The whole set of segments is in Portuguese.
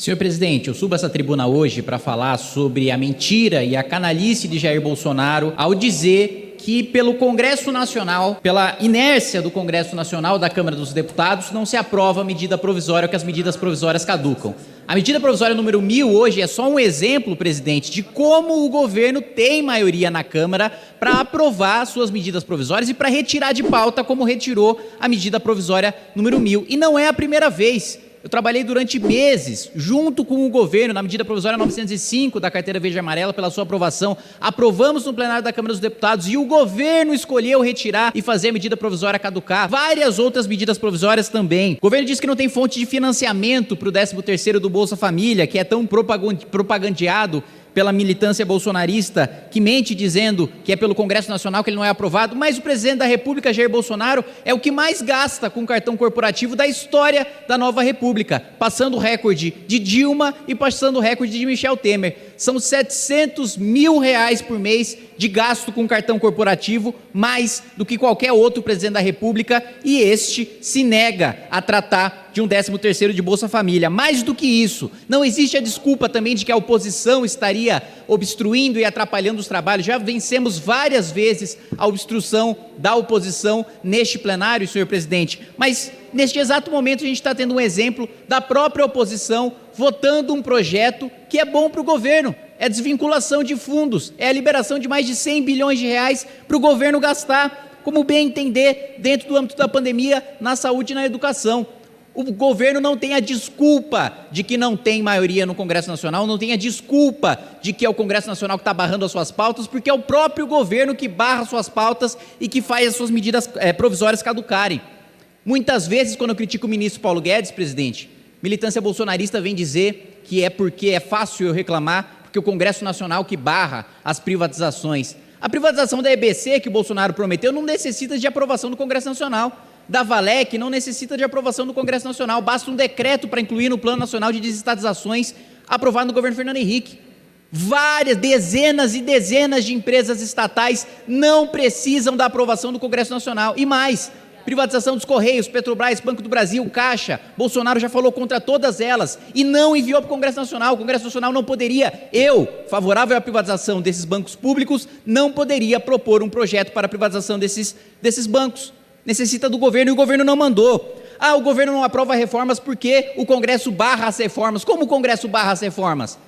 Senhor presidente, eu subo essa tribuna hoje para falar sobre a mentira e a canalice de Jair Bolsonaro ao dizer que pelo Congresso Nacional, pela inércia do Congresso Nacional, da Câmara dos Deputados, não se aprova a medida provisória, que as medidas provisórias caducam. A medida provisória número 1000 hoje é só um exemplo, presidente, de como o governo tem maioria na Câmara para aprovar suas medidas provisórias e para retirar de pauta, como retirou a medida provisória número 1000. E não é a primeira vez. Eu trabalhei durante meses, junto com o governo, na medida provisória 905 da carteira verde e amarela, pela sua aprovação. Aprovamos no plenário da Câmara dos Deputados e o governo escolheu retirar e fazer a medida provisória caducar. Várias outras medidas provisórias também. O governo diz que não tem fonte de financiamento para o 13º do Bolsa Família, que é tão propagandeado pela militância bolsonarista, que mente dizendo que é pelo Congresso Nacional que ele não é aprovado, mas o presidente da República, Jair Bolsonaro, é o que mais gasta com cartão corporativo da história da nova República, passando o recorde de Dilma e passando o recorde de Michel Temer. São 700 mil reais por mês de gasto com cartão corporativo, mais do que qualquer outro presidente da República, e este se nega a tratar de um 13º de Bolsa Família. Mais do que isso, não existe a desculpa também de que a oposição estaria obstruindo e atrapalhando os trabalhos. Já vencemos várias vezes a obstrução da oposição neste plenário, senhor presidente, mas neste exato momento a gente está tendo um exemplo da própria oposição votando um projeto que é bom para o governo. É a desvinculação de fundos, é a liberação de mais de 100 bilhões de reais para o governo gastar, como bem entender, dentro do âmbito da pandemia, na saúde e na educação. O governo não tem a desculpa de que não tem maioria no Congresso Nacional, não tem a desculpa de que é o Congresso Nacional que está barrando as suas pautas, porque é o próprio governo que barra suas pautas e que faz as suas medidas provisórias caducarem. Muitas vezes, quando eu critico o ministro Paulo Guedes, presidente, militância bolsonarista vem dizer que é porque é fácil eu reclamar, porque o Congresso Nacional que barra as privatizações. A privatização da EBC que o Bolsonaro prometeu não necessita de aprovação do Congresso Nacional. Da Valec não necessita de aprovação do Congresso Nacional, basta um decreto para incluir no Plano Nacional de Desestatizações aprovado no governo Fernando Henrique. Várias, dezenas e dezenas de empresas estatais não precisam da aprovação do Congresso Nacional. E mais, privatização dos Correios, Petrobras, Banco do Brasil, Caixa, Bolsonaro já falou contra todas elas e não enviou para o Congresso Nacional. O Congresso Nacional não poderia, favorável à privatização desses bancos públicos, não poderia propor um projeto para a privatização desses bancos. Necessita do governo e o governo não mandou. O governo não aprova reformas porque o Congresso barra as reformas. Como o Congresso barra as reformas?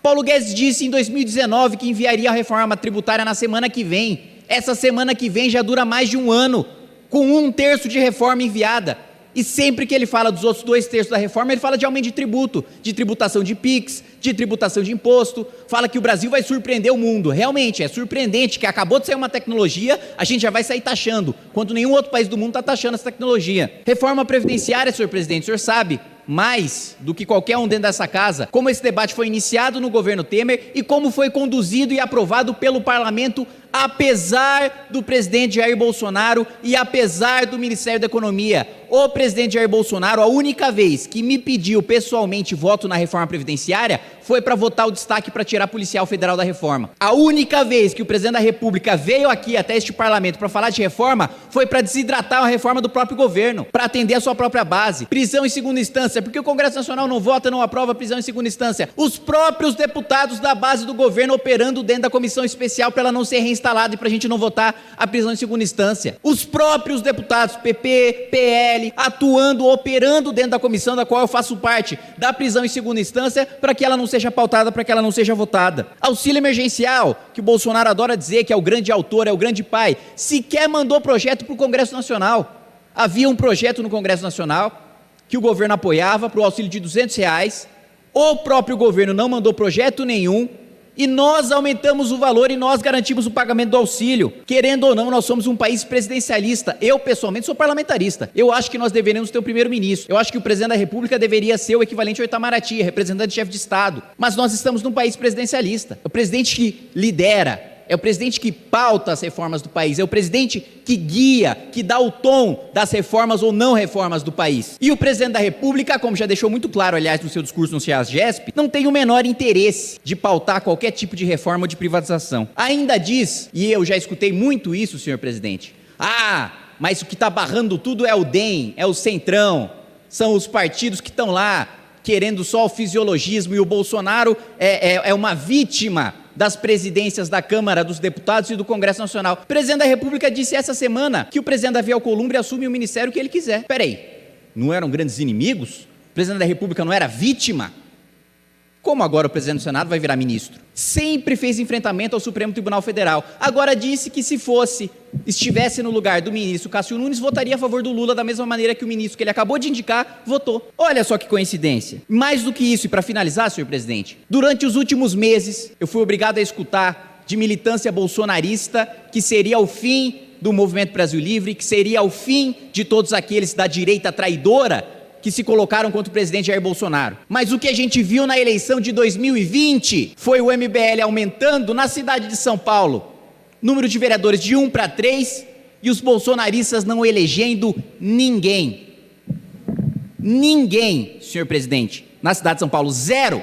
Paulo Guedes disse em 2019 que enviaria a reforma tributária na semana que vem. Essa semana que vem já dura mais de um ano, com 1/3 de reforma enviada. E sempre que ele fala dos outros 2/3 da reforma, ele fala de aumento de tributo, de tributação de PIX, de tributação de imposto, fala que o Brasil vai surpreender o mundo. Realmente, é surpreendente que acabou de sair uma tecnologia, a gente já vai sair taxando, quando nenhum outro país do mundo está taxando essa tecnologia. Reforma previdenciária, senhor presidente, o senhor sabe mais do que qualquer um dentro dessa casa, como esse debate foi iniciado no governo Temer e como foi conduzido e aprovado pelo parlamento, apesar do presidente Jair Bolsonaro e apesar do Ministério da Economia. O presidente Jair Bolsonaro, a única vez que me pediu pessoalmente voto na reforma previdenciária foi para votar o destaque para tirar policial federal da reforma. A única vez que o presidente da República veio aqui até este parlamento para falar de reforma foi para desidratar a reforma do próprio governo, para atender a sua própria base. Prisão em segunda instância, porque o Congresso Nacional não vota, não aprova prisão em segunda instância. Os próprios deputados da base do governo operando dentro da comissão especial para ela não ser reinstalada e para a gente não votar a prisão em segunda instância. Os próprios deputados, PP, PL, atuando, operando dentro da comissão da qual eu faço parte, da prisão em segunda instância, para que ela não seja pautada, para que ela não seja votada. Auxílio emergencial, que o Bolsonaro adora dizer que é o grande autor, é o grande pai, sequer mandou projeto para o Congresso Nacional. Havia um projeto no Congresso Nacional que o governo apoiava para o auxílio de R$200, o próprio governo não mandou projeto nenhum, e nós aumentamos o valor e nós garantimos o pagamento do auxílio. Querendo ou não, nós somos um país presidencialista. Eu, pessoalmente, sou parlamentarista. Eu acho que nós deveríamos ter um primeiro-ministro. Eu acho que o presidente da República deveria ser o equivalente ao Itamaraty, representante-chefe de Estado. Mas nós estamos num país presidencialista. É o presidente que lidera, é o presidente que pauta as reformas do país, é o presidente que guia, que dá o tom das reformas ou não reformas do país. E o presidente da República, como já deixou muito claro, aliás, no seu discurso no CEASGESP, não tem o menor interesse de pautar qualquer tipo de reforma ou de privatização. Ainda diz, e eu já escutei muito isso, senhor presidente, mas o que está barrando tudo é o DEM, é o Centrão, são os partidos que estão lá, querendo só o fisiologismo e o Bolsonaro é uma vítima das presidências da Câmara dos Deputados e do Congresso Nacional. O presidente da República disse essa semana que o presidente Davi Alcolumbre assume o ministério que ele quiser. Peraí, não eram grandes inimigos? O presidente da República não era vítima? Como agora o presidente do Senado vai virar ministro? Sempre fez enfrentamento ao Supremo Tribunal Federal. Agora disse que se estivesse no lugar do ministro Cássio Nunes, votaria a favor do Lula da mesma maneira que o ministro que ele acabou de indicar votou. Olha só que coincidência. Mais do que isso, e para finalizar, senhor presidente, durante os últimos meses, eu fui obrigado a escutar de militância bolsonarista que seria o fim do Movimento Brasil Livre, que seria o fim de todos aqueles da direita traidora que se colocaram contra o presidente Jair Bolsonaro. Mas o que a gente viu na eleição de 2020 foi o MBL aumentando na cidade de São Paulo, número de vereadores de 1 para 3, e os bolsonaristas não elegendo ninguém. Ninguém, senhor presidente, na cidade de São Paulo, 0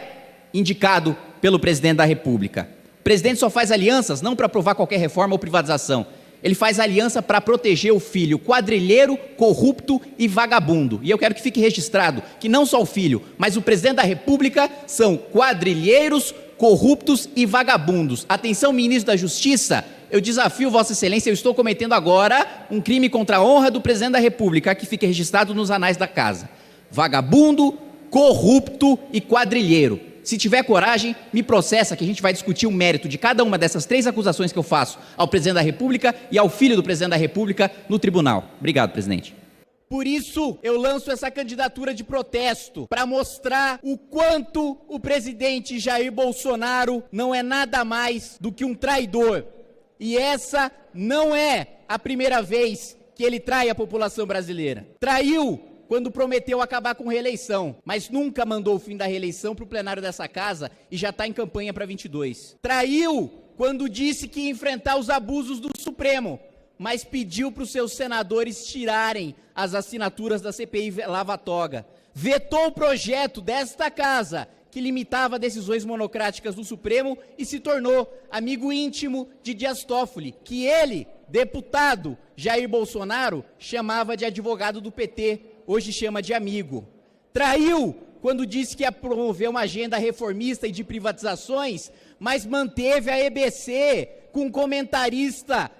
indicado pelo presidente da República. O presidente só faz alianças não para aprovar qualquer reforma ou privatização. Ele faz aliança para proteger o filho quadrilheiro, corrupto e vagabundo. E eu quero que fique registrado que não só o filho, mas o presidente da República são quadrilheiros, corruptos e vagabundos. Atenção, ministro da Justiça, eu desafio Vossa Excelência, eu estou cometendo agora um crime contra a honra do presidente da República, que fique registrado nos anais da casa. Vagabundo, corrupto e quadrilheiro. Se tiver coragem, me processa, que a gente vai discutir o mérito de cada uma dessas 3 acusações que eu faço ao presidente da República e ao filho do presidente da República no tribunal. Obrigado, presidente. Por isso, eu lanço essa candidatura de protesto, para mostrar o quanto o presidente Jair Bolsonaro não é nada mais do que um traidor. E essa não é a primeira vez que ele trai a população brasileira. Traiu quando prometeu acabar com reeleição, mas nunca mandou o fim da reeleição para o plenário dessa casa e já está em campanha para 22. Traiu quando disse que ia enfrentar os abusos do Supremo, mas pediu para os seus senadores tirarem as assinaturas da CPI Lava Toga. Vetou o projeto desta casa que limitava decisões monocráticas do Supremo e se tornou amigo íntimo de Dias Toffoli, que ele, deputado Jair Bolsonaro, chamava de advogado do PT, hoje chama de amigo. Traiu quando disse que ia promover uma agenda reformista e de privatizações, mas manteve a EBC com um comentarista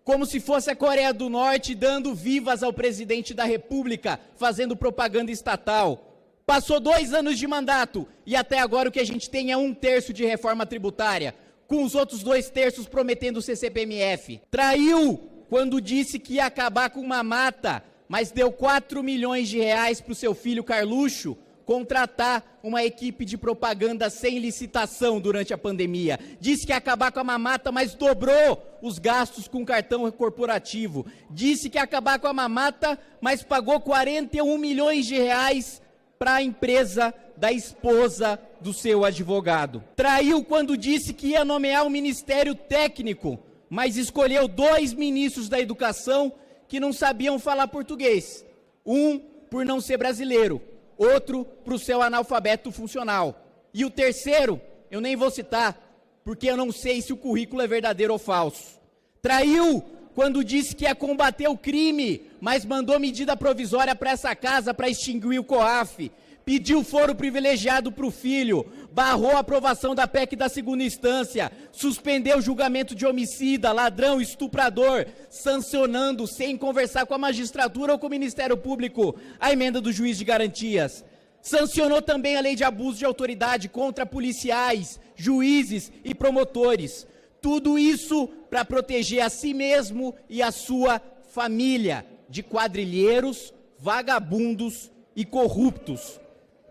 como se fosse a Coreia do Norte dando vivas ao presidente da República, fazendo propaganda estatal. Passou 2 anos de mandato e até agora o que a gente tem é 1/3 de reforma tributária, com os outros 2/3 prometendo o CCPMF. Traiu quando disse que ia acabar com uma mata, mas deu 4 milhões de reais para o seu filho Carluxo contratar uma equipe de propaganda sem licitação durante a pandemia. Disse que ia acabar com a mamata, mas dobrou os gastos com cartão corporativo. Disse que ia acabar com a mamata, mas pagou 41 milhões de reais para a empresa da esposa do seu advogado. Traiu quando disse que ia nomear um ministério técnico, mas escolheu 2 ministros da educação que não sabiam falar português. Um por não ser brasileiro, outro para o seu analfabeto funcional. E o terceiro, eu nem vou citar, porque eu não sei se o currículo é verdadeiro ou falso. Traiu quando disse que ia combater o crime, mas mandou medida provisória para essa casa para extinguir o COAF. Pediu foro privilegiado para o filho, barrou a aprovação da PEC da 2ª instância, suspendeu o julgamento de homicida, ladrão, estuprador, sancionando, sem conversar com a magistratura ou com o Ministério Público, a emenda do juiz de garantias. Sancionou também a lei de abuso de autoridade contra policiais, juízes e promotores. Tudo isso para proteger a si mesmo e a sua família de quadrilheiros, vagabundos e corruptos.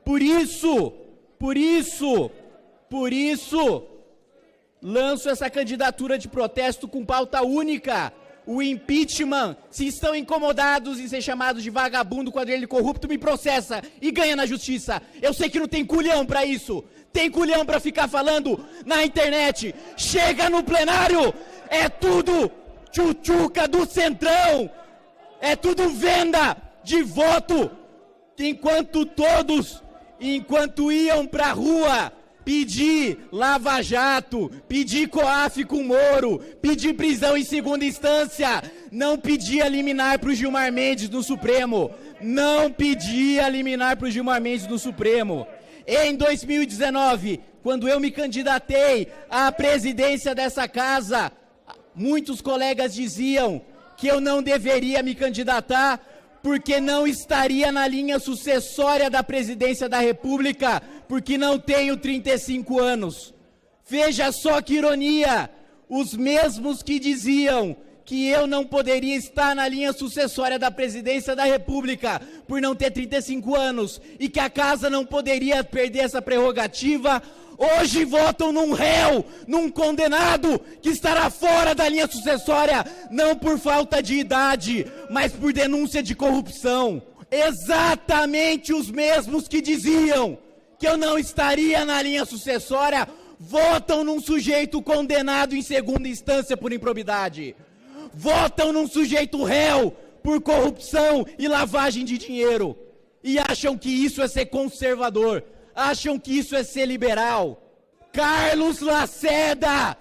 Por isso, lanço essa candidatura de protesto com pauta única, o impeachment. Se estão incomodados em ser chamados de vagabundo, quadrilheiro corrupto, me processa e ganha na justiça. Eu sei que não tem culhão para isso, tem culhão para ficar falando na internet. Chega no plenário, é tudo tchutchuca do Centrão, é tudo venda de voto, enquanto iam pra rua pedir Lava Jato, pedir COAF com Moro, pedir prisão em 2ª instância, não pedia liminar para o Gilmar Mendes no Supremo, Em 2019, quando eu me candidatei à presidência dessa casa, muitos colegas diziam que eu não deveria me candidatar porque não estaria na linha sucessória da presidência da República, porque não tenho 35 anos. Veja só que ironia, os mesmos que diziam que eu não poderia estar na linha sucessória da presidência da República por não ter 35 anos e que a casa não poderia perder essa prerrogativa, hoje votam num réu, num condenado que estará fora da linha sucessória, não por falta de idade, mas por denúncia de corrupção. Exatamente os mesmos que diziam que eu não estaria na linha sucessória, votam num sujeito condenado em segunda instância por improbidade. Votam num sujeito réu por corrupção e lavagem de dinheiro. E acham que isso é ser conservador. Acham que isso é ser liberal. Carlos Lacerda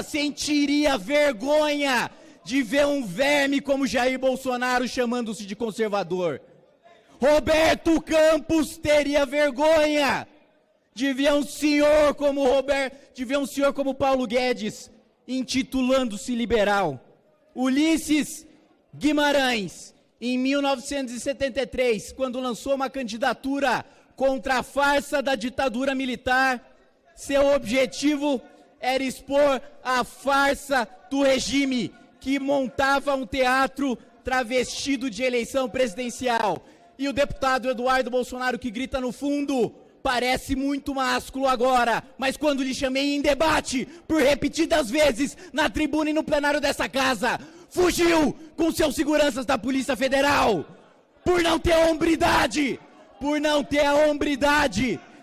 sentiria vergonha de ver um verme como Jair Bolsonaro chamando-se de conservador. Roberto Campos teria vergonha de ver um senhor como Paulo Guedes intitulando-se liberal. Ulisses Guimarães, em 1973, quando lançou uma candidatura contra a farsa da ditadura militar, seu objetivo era expor a farsa do regime que montava um teatro travestido de eleição presidencial. E o deputado Eduardo Bolsonaro, que grita no fundo, parece muito másculo agora, mas quando lhe chamei em debate, por repetidas vezes, na tribuna e no plenário dessa casa, fugiu com seus seguranças da Polícia Federal, por não ter a hombridade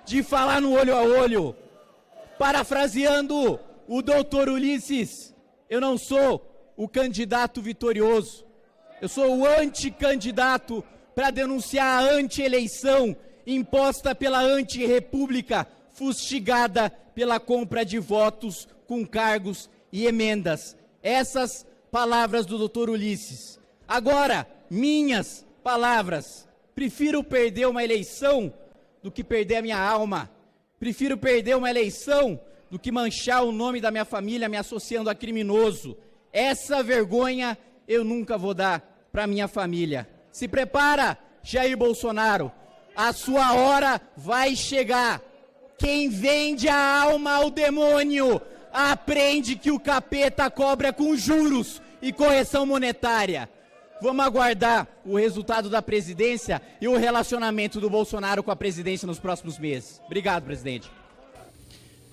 de falar no olho a olho. Parafraseando o doutor Ulisses, eu não sou o candidato vitorioso, eu sou o anticandidato para denunciar a anti-eleição imposta pela anti-república, fustigada pela compra de votos com cargos e emendas. Essas palavras do doutor Ulisses. Agora, minhas palavras. Prefiro perder uma eleição do que perder a minha alma. Prefiro perder uma eleição do que manchar o nome da minha família me associando a criminoso. Essa vergonha eu nunca vou dar para minha família. Se prepara, Jair Bolsonaro. A sua hora vai chegar. Quem vende a alma ao demônio aprende que o capeta cobra com juros e correção monetária. Vamos aguardar o resultado da presidência e o relacionamento do Bolsonaro com a presidência nos próximos meses. Obrigado, presidente.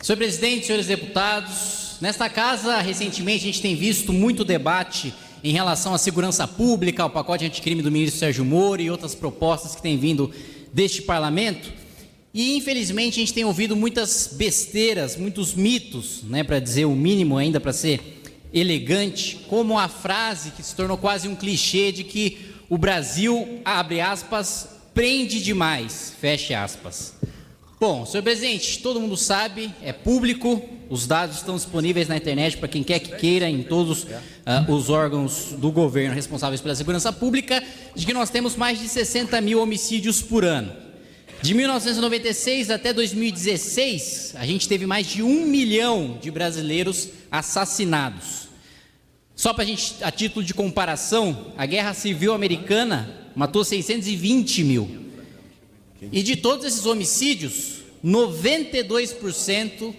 Senhor presidente, senhores deputados, nesta casa, recentemente, a gente tem visto muito debate em relação à segurança pública, ao pacote anticrime do ministro Sérgio Moro e outras propostas que têm vindo deste parlamento, e infelizmente a gente tem ouvido muitas besteiras, muitos mitos, para dizer o mínimo ainda, para ser elegante, como a frase que se tornou quase um clichê de que o Brasil, abre aspas, prende demais, fecha aspas. Bom, senhor presidente, todo mundo sabe, é público, os dados estão disponíveis na internet para quem quer que queira, em todos os órgãos do governo responsáveis pela segurança pública, de que nós temos mais de 60 mil homicídios por ano. De 1996 até 2016, a gente teve mais de 1 milhão de brasileiros assassinados. Só para a gente, a título de comparação, a Guerra Civil Americana matou 620 mil. E de todos esses homicídios, 92%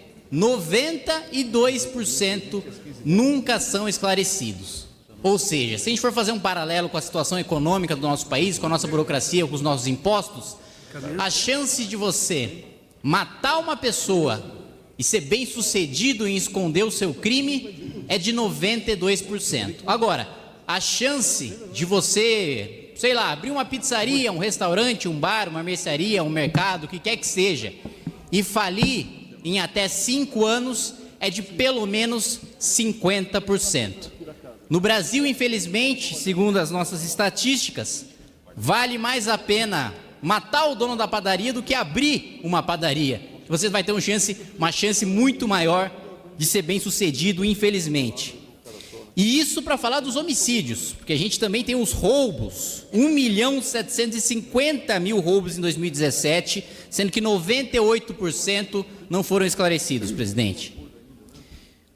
nunca são esclarecidos. Ou seja, se a gente for fazer um paralelo com a situação econômica do nosso país, com a nossa burocracia, com os nossos impostos, a chance de você matar uma pessoa e ser bem sucedido em esconder o seu crime é de 92%. Agora, a chance de você, sei lá, abrir uma pizzaria, um restaurante, um bar, uma mercearia, um mercado, o que quer que seja, e falir em até 5 anos é de pelo menos 50%. No Brasil, infelizmente, segundo as nossas estatísticas, vale mais a pena matar o dono da padaria do que abrir uma padaria. Você vai ter uma chance muito maior de ser bem sucedido, infelizmente. E isso para falar dos homicídios, porque a gente também tem os roubos, 1.750.000 roubos em 2017, sendo que 98% não foram esclarecidos, presidente.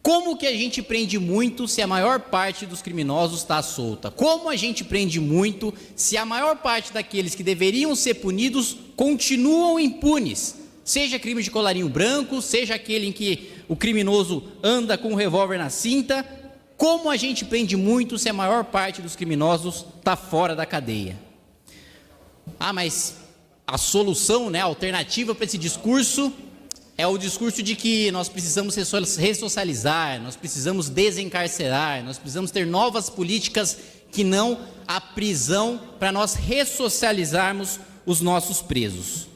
Como que a gente prende muito se a maior parte dos criminosos está solta? Como a gente prende muito se a maior parte daqueles que deveriam ser punidos continuam impunes? Seja crime de colarinho branco, seja aquele em que o criminoso anda com um revólver na cinta. Como a gente prende muito se a maior parte dos criminosos está fora da cadeia? Ah, mas a solução, né, a alternativa para esse discurso é o discurso de que nós precisamos ressocializar, nós precisamos desencarcerar, nós precisamos ter novas políticas que não a prisão para nós ressocializarmos os nossos presos.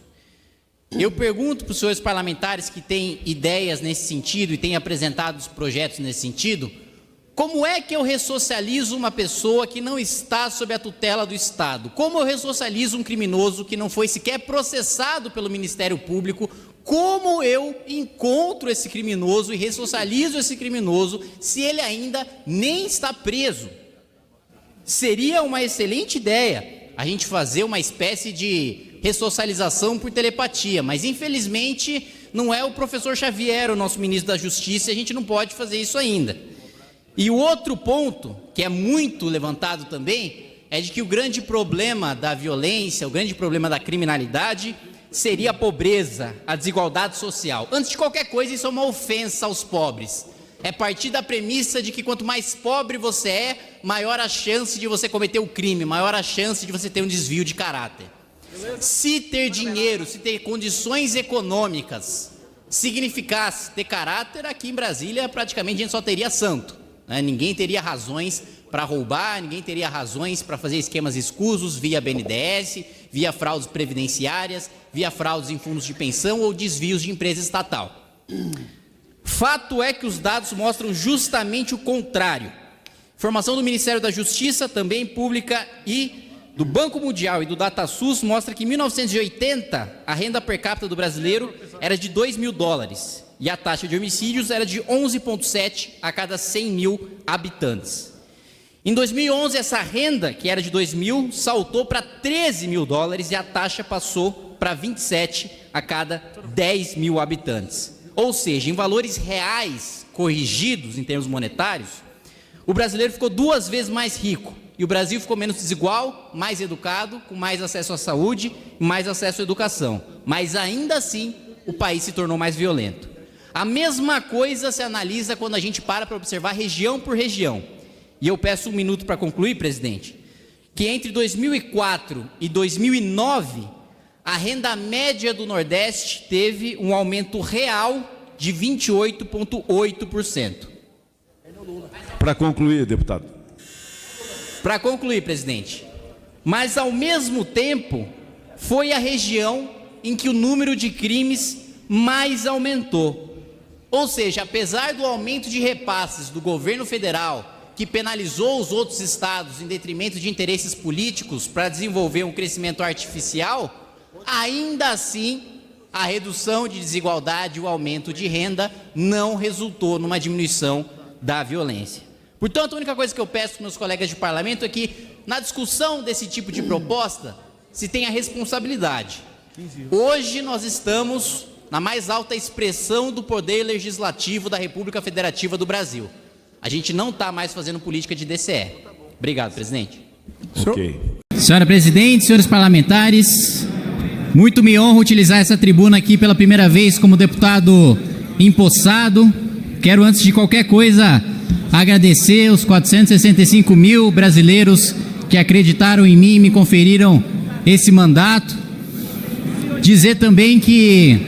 Eu pergunto para os senhores parlamentares que têm ideias nesse sentido e têm apresentado os projetos nesse sentido, como é que eu ressocializo uma pessoa que não está sob a tutela do Estado? Como eu ressocializo um criminoso que não foi sequer processado pelo Ministério Público? Como eu encontro esse criminoso e ressocializo esse criminoso se ele ainda nem está preso? Seria uma excelente ideia a gente fazer uma espécie de ressocialização por telepatia, mas infelizmente não é o professor Xavier, o nosso ministro da Justiça, e a gente não pode fazer isso ainda. E o outro ponto, que é muito levantado também, é de que o grande problema da violência, o grande problema da criminalidade seria a pobreza, a desigualdade social. Antes de qualquer coisa, isso é uma ofensa aos pobres. É partir da premissa de que quanto mais pobre você é, maior a chance de você cometer o crime, maior a chance de você ter um desvio de caráter. Se ter dinheiro, se ter condições econômicas significasse ter caráter, aqui em Brasília praticamente a gente só teria santo, né? Ninguém teria razões para roubar, ninguém teria razões para fazer esquemas escusos via BNDES, via fraudes previdenciárias, via fraudes em fundos de pensão ou desvios de empresa estatal. Fato é que os dados mostram justamente o contrário. Informação do Ministério da Justiça, também pública, e do Banco Mundial e do DataSUS mostra que em 1980 a renda per capita do brasileiro era de $2.000 e a taxa de homicídios era de 11,7 a cada 100 mil habitantes. Em 2011 essa renda, que era de $2.000, saltou para $13.000 e a taxa passou para 27 a cada 10 mil habitantes. Ou seja, em valores reais corrigidos em termos monetários, o brasileiro ficou 2 vezes mais rico. E o Brasil ficou menos desigual, mais educado, com mais acesso à saúde, mais acesso à educação. Mas ainda assim, o país se tornou mais violento. A mesma coisa se analisa quando a gente para observar região por região. E eu peço 1 minuto para concluir, presidente, que entre 2004 e 2009, a renda média do Nordeste teve um aumento real de 28,8%. Para concluir, deputado. Para concluir, presidente, mas ao mesmo tempo foi a região em que o número de crimes mais aumentou. Ou seja, apesar do aumento de repasses do governo federal, que penalizou os outros estados em detrimento de interesses políticos para desenvolver um crescimento artificial, ainda assim a redução de desigualdade e o aumento de renda não resultou numa diminuição da violência. Portanto, a única coisa que eu peço para meus colegas de parlamento é que, na discussão desse tipo de proposta, se tenha responsabilidade. Hoje nós estamos na mais alta expressão do poder legislativo da República Federativa do Brasil. A gente não está mais fazendo política de DCE. Obrigado, presidente. Ok. Senhora presidente, senhores parlamentares, muito me honra utilizar essa tribuna aqui pela primeira vez como deputado empossado. Quero, antes de qualquer coisa, agradecer os 465 mil brasileiros que acreditaram em mim e me conferiram esse mandato. Dizer também que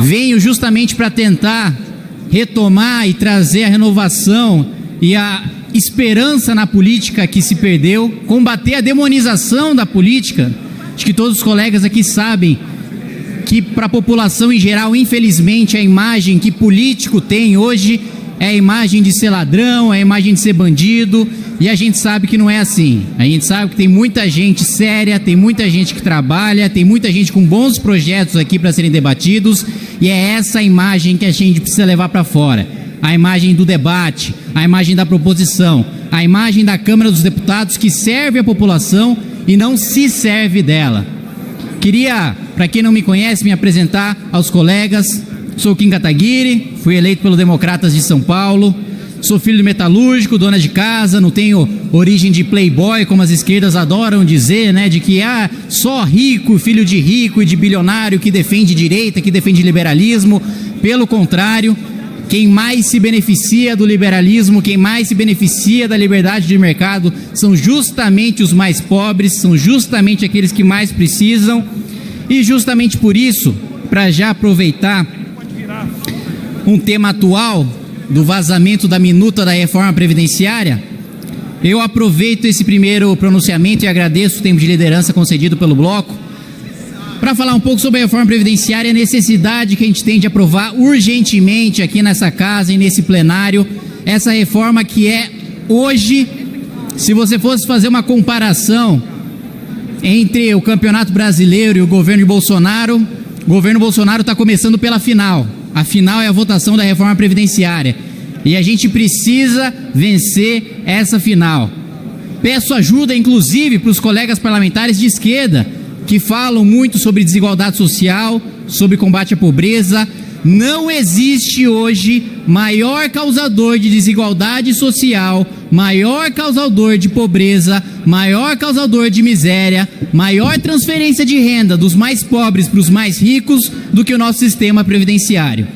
venho justamente para tentar retomar e trazer a renovação e a esperança na política que se perdeu, combater a demonização da política. Acho que todos os colegas aqui sabem que para a população em geral, infelizmente, a imagem que político tem hoje é a imagem de ser ladrão, é a imagem de ser bandido, e a gente sabe que não é assim. A gente sabe que tem muita gente séria, tem muita gente que trabalha, tem muita gente com bons projetos aqui para serem debatidos, e é essa a imagem que a gente precisa levar para fora. a imagem do debate, a imagem da proposição, a imagem da Câmara dos Deputados que serve a população e não se serve dela. Queria, para quem não me conhece, me apresentar aos colegas. Sou Kim Kataguiri, fui eleito pelos Democratas de São Paulo, sou filho de metalúrgico, dona de casa, não tenho origem de playboy, como as esquerdas adoram dizer, né, de que só rico, filho de rico e de bilionário que defende direita, que defende liberalismo. Pelo contrário, quem mais se beneficia do liberalismo, quem mais se beneficia da liberdade de mercado são justamente os mais pobres, são justamente aqueles que mais precisam. E justamente por isso, para já aproveitar um tema atual do vazamento da minuta da reforma previdenciária, eu aproveito esse primeiro pronunciamento e agradeço o tempo de liderança concedido pelo bloco para falar um pouco sobre a reforma previdenciária e a necessidade que a gente tem de aprovar urgentemente aqui nessa casa e nesse plenário essa reforma que é hoje, se você fosse fazer uma comparação entre o Campeonato Brasileiro e o governo Bolsonaro, o governo Bolsonaro está começando pela final. A final é a votação da reforma previdenciária. E a gente precisa vencer essa final. Peço ajuda, inclusive, para os colegas parlamentares de esquerda, que falam muito sobre desigualdade social, sobre combate à pobreza. Não existe hoje maior causador de desigualdade social, maior causador de pobreza, maior causador de miséria, maior transferência de renda dos mais pobres para os mais ricos do que o nosso sistema previdenciário.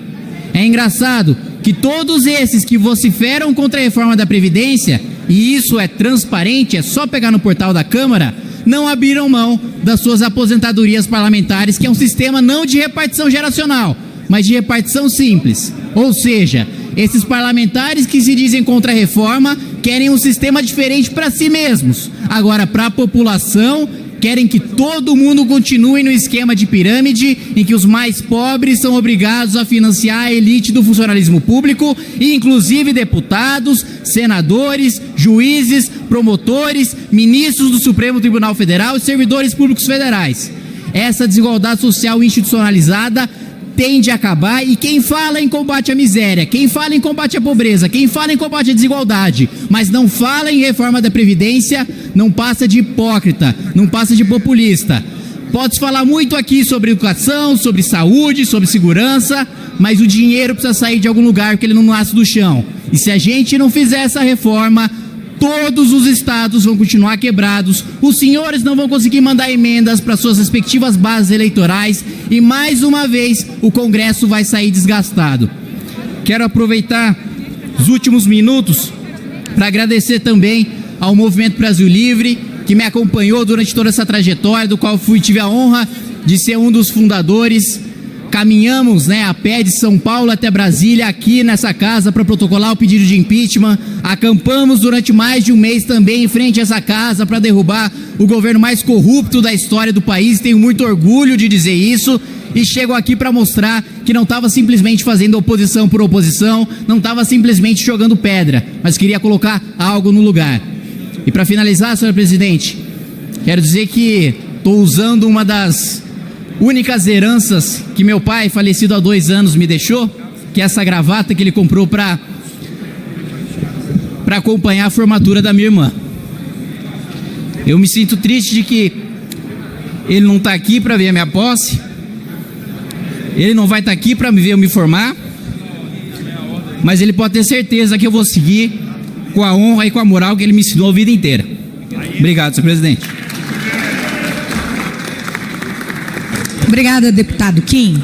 É engraçado que todos esses que vociferam contra a reforma da Previdência, e isso é transparente, é só pegar no portal da Câmara, não abriram mão das suas aposentadorias parlamentares, que é um sistema não de repartição geracional, mas de repartição simples. Ou seja, esses parlamentares que se dizem contra a reforma querem um sistema diferente para si mesmos. Agora, para a população, querem que todo mundo continue no esquema de pirâmide, em que os mais pobres são obrigados a financiar a elite do funcionalismo público, e inclusive deputados, senadores, juízes, promotores, ministros do Supremo Tribunal Federal e servidores públicos federais. Essa desigualdade social institucionalizada tem de acabar, e quem fala em combate à miséria, quem fala em combate à pobreza, quem fala em combate à desigualdade, mas não fala em reforma da Previdência, não passa de hipócrita, não passa de populista. Pode-se falar muito aqui sobre educação, sobre saúde, sobre segurança, mas o dinheiro precisa sair de algum lugar, porque ele não nasce do chão. E se a gente não fizer essa reforma, todos os estados vão continuar quebrados, os senhores não vão conseguir mandar emendas para suas respectivas bases eleitorais e, mais uma vez, o Congresso vai sair desgastado. Quero aproveitar os últimos minutos para agradecer também ao Movimento Brasil Livre, que me acompanhou durante toda essa trajetória, do qual tive a honra de ser um dos fundadores. Caminhamos, a pé de São Paulo até Brasília, aqui nessa casa, para protocolar o pedido de impeachment. Acampamos durante mais de um mês também em frente a essa casa para derrubar o governo mais corrupto da história do país. Tenho muito orgulho de dizer isso. E chego aqui para mostrar que não estava simplesmente fazendo oposição por oposição, não estava simplesmente jogando pedra, mas queria colocar algo no lugar. E para finalizar, senhor presidente, quero dizer que estou usando uma das únicas heranças que meu pai, falecido há 2 anos, me deixou, que é essa gravata que ele comprou para acompanhar a formatura da minha irmã. Eu me sinto triste de que ele não está aqui para ver a minha posse, ele não vai estar aqui para me ver eu me formar, mas ele pode ter certeza que eu vou seguir com a honra e com a moral que ele me ensinou a vida inteira. Obrigado, senhor presidente. Obrigada, deputado Kim.